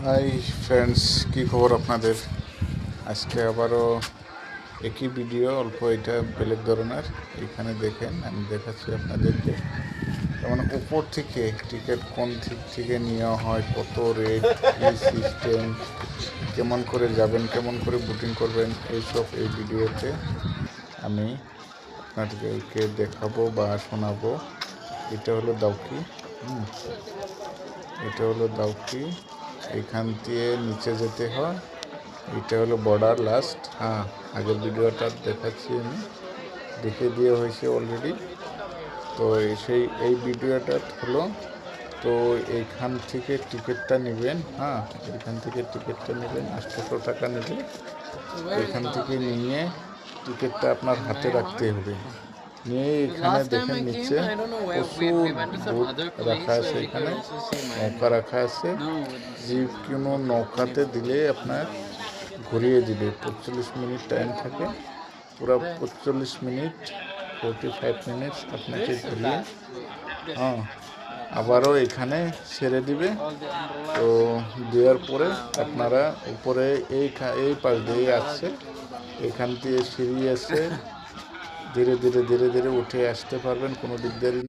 Hi friends, কি খবর আপনাদের? আজকে আবারও একই ভিডিও, অল্প এটা বেলেগ ধরনের। এখানে দেখেন, আমি দেখাচ্ছি আপনাদেরকে। যেমন উপর থেকে টিকিট কোন দিক থেকে নেওয়া হয়, কত রেট, কী সিস্টেম, কেমন করে যাবেন, কেমন করে বুকিং করবেন, এইসব এই ভিডিওতে আমি আপনাদেরকে দেখাবো বা শোনাবো। এটা হলো দাউকি। এটা হলো দাউকি। এখান দিয়ে নিচে যেতে হয়। এটা হলো বর্ডার লাস্ট। হ্যাঁ, আগের ভিডিওটা দেখাচ্ছি, আমি দেখিয়ে দিয়ে হয়েছে অলরেডি। তো এই ভিডিওটা হলো, তো এইখান থেকে টিকিটটা নেবেন। হ্যাঁ, এখান থেকে টিকিটটা নেবেন, 800 টাকা নেবে। এখান থেকে নিয়ে টিকিটটা আপনার হাতে রাখতে হবে। নিয়ে এখানে দেখেন নিচে প্রচুর বোট রাখা আছে, এখানে নৌকা রাখা আছে। যে কোনো নৌকাতে দিলে আপনার ঘুরিয়ে দিবে। 45 মিনিট টাইম থাকে, পুরো 45 মিনিট, 45 মিনিটস আপনাকে ঘুরিয়ে আবারও এখানে ছেড়ে দিবে। তো দেওয়ার পরে আপনারা উপরে এই পাশ দিয়ে আসছে, এখান দিয়ে সিঁড়ি আছে, ধীরে ধীরে ধীরে ধীরে উঠে আসতে পারবেন, কোনো দিক দিয়ে